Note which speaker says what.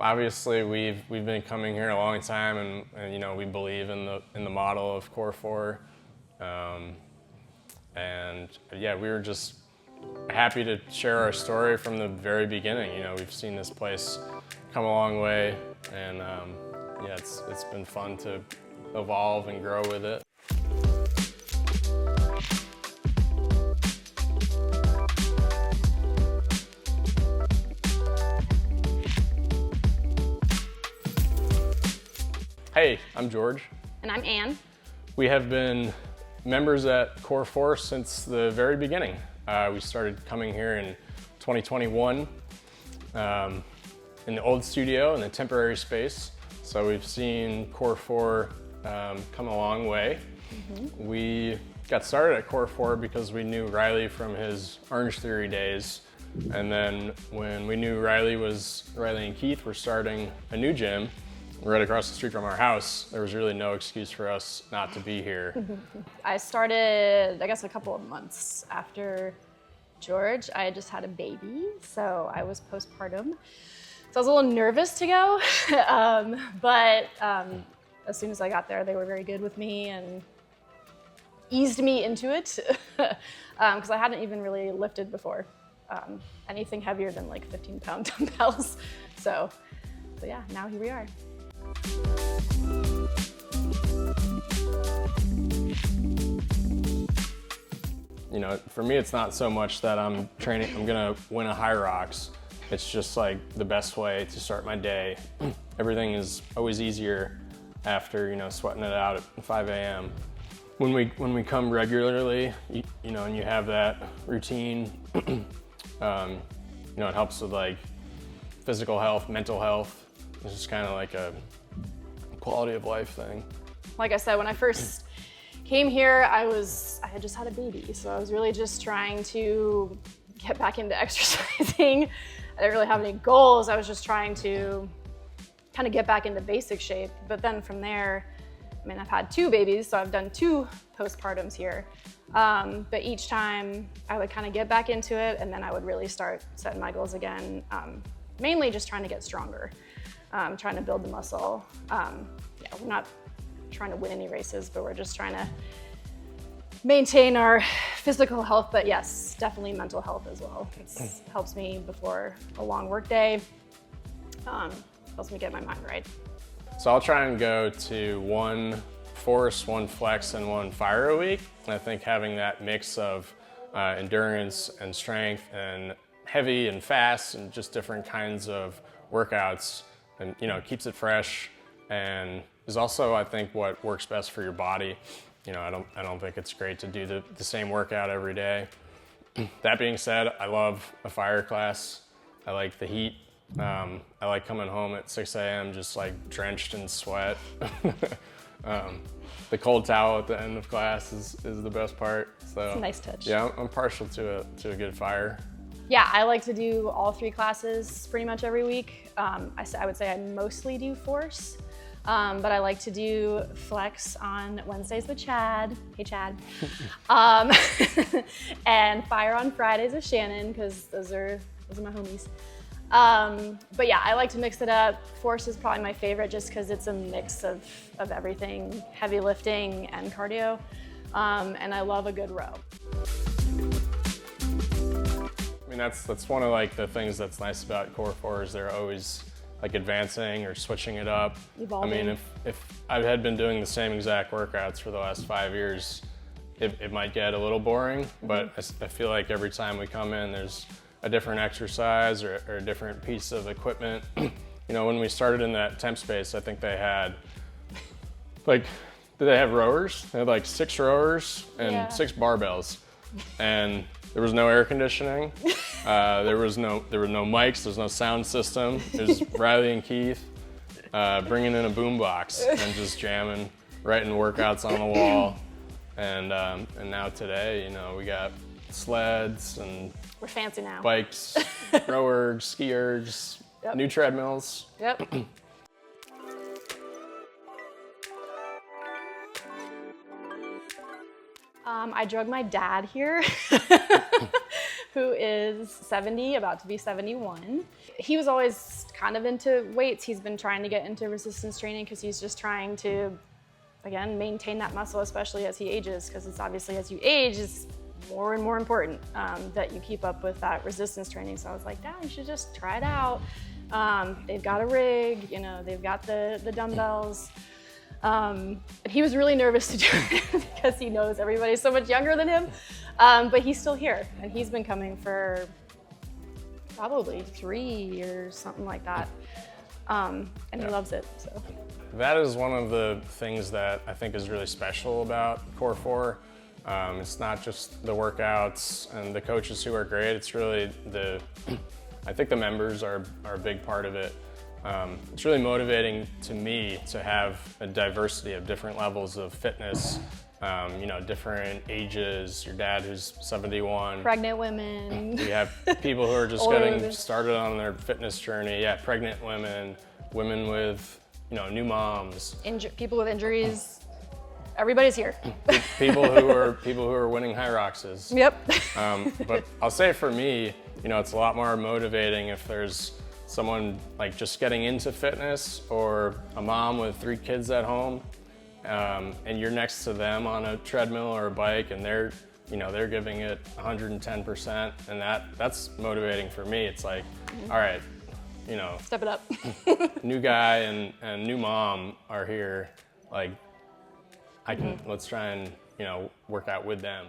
Speaker 1: Obviously, we've been coming here a long time, and you know, we believe in the model of Core 4, and yeah, we were just happy to share our story from the very beginning. You know, we've seen this place come a long way, and yeah, it's been fun to evolve and grow with it. Hey, I'm George.
Speaker 2: And I'm Ann.
Speaker 1: We have been members at Core 4 since the very beginning. We started coming here in 2021 in the old studio in the temporary space. So we've seen Core 4 come a long way. Mm-hmm. We got started at Core 4 because we knew Riley from his Orange Theory days. And then when we knew Riley and Keith were starting a new gym right across the street from our house, there was really no excuse for us not to be here.
Speaker 2: I started, I guess, a couple of months after George. I had just had a baby, so I was postpartum. So I was a little nervous to go, but as soon as I got there, they were very good with me and eased me into it, because I hadn't even really lifted before. Anything heavier than like 15-pound dumbbells. So yeah, now here we are.
Speaker 1: You know, for me, it's not so much that I'm gonna win a High Rocks. It's just like the best way to start my day. Everything is always easier after, you know, sweating it out at 5 a.m. When we come regularly, you know, and you have that routine, you know, it helps with like physical health, mental health. It's just kind of like a quality of life thing.
Speaker 2: Like I said, when I first came here, I had just had a baby, so I was really just trying to get back into exercising. I didn't really have any goals. I was just trying to kind of get back into basic shape. But then from there, I mean, I've had 2 babies, so I've done 2 postpartums here. But each time I would kind of get back into it, and then I would really start setting my goals again, mainly just trying to get stronger. Trying to build the muscle. Yeah, we're not trying to win any races, but we're just trying to maintain our physical health, but yes, definitely mental health as well. It helps me before a long work day. Helps me get my mind right.
Speaker 1: So I'll try and go to 1 force, 1 flex, and 1 fire a week. And I think having that mix of endurance and strength and heavy and fast and just different kinds of workouts, and you know, it keeps it fresh, and is also, I think, what works best for your body. You know, I don't think it's great to do the same workout every day. That being said, I love a fire class. I like the heat. I like coming home at 6 a.m. just like drenched in sweat. The cold towel at the end of class is the best part. So
Speaker 2: it's a nice touch.
Speaker 1: Yeah, I'm partial to a good fire.
Speaker 2: Yeah, I like to do all 3 classes pretty much every week. I would say I mostly do force, but I like to do flex on Wednesdays with Chad. Hey, Chad. And fire on Fridays with Shannon, because those are my homies. But yeah, I like to mix it up. Force is probably my favorite just because it's a mix of everything, heavy lifting and cardio, and I love a good row.
Speaker 1: I mean, that's one of like the things that's nice about Core 4 is they're always like advancing or switching it up.
Speaker 2: Evolving.
Speaker 1: I mean, if I had been doing the same exact workouts for the last 5 years, it might get a little boring, but I feel like every time we come in, there's a different exercise or a different piece of equipment. You know, when we started in that temp space, I think they had like, did they have rowers? They had like 6 rowers and 6 barbells, and there was no air conditioning. There were no mics. There's no sound system. There's Riley and Keith bringing in a boombox and just jamming, writing workouts on the wall. And now today, you know, we got sleds and
Speaker 2: we're fancy now.
Speaker 1: Bikes, row ergs, ski ergs, new treadmills.
Speaker 2: Yep. I drug my dad here who is 70, about to be 71. He was always kind of into weights. He's been trying to get into resistance training because he's just trying to, again, maintain that muscle, especially as he ages, because it's obviously as you age, it's more and more important that you keep up with that resistance training. So I was like, Dad, you should just try it out. They've got a rig, you know, they've got the dumbbells. And he was really nervous to do it because he knows everybody's so much younger than him. But he's still here, and he's been coming for probably 3 years, something like that. And he loves it, so.
Speaker 1: That is one of the things that I think is really special about Core 4. It's not just the workouts and the coaches who are great, it's really I think the members are a big part of it. It's really motivating to me to have a diversity of different levels of fitness, you know, different ages, your dad who's 71.
Speaker 2: Pregnant women.
Speaker 1: We have people who are just
Speaker 2: Older
Speaker 1: getting
Speaker 2: women.
Speaker 1: started on their fitness journey. Yeah, pregnant women, women with, you know, new moms.
Speaker 2: People with injuries. Everybody's here.
Speaker 1: People who are winning high roxes.
Speaker 2: Yep.
Speaker 1: But I'll say for me, you know, it's a lot more motivating if there's someone like just getting into fitness, or a mom with 3 kids at home, and you're next to them on a treadmill or a bike, and they're giving it 110%, and that's motivating for me. It's like, all right, you know,
Speaker 2: Step it up.
Speaker 1: new guy and new mom are here, like let's try and, you know, work out with them.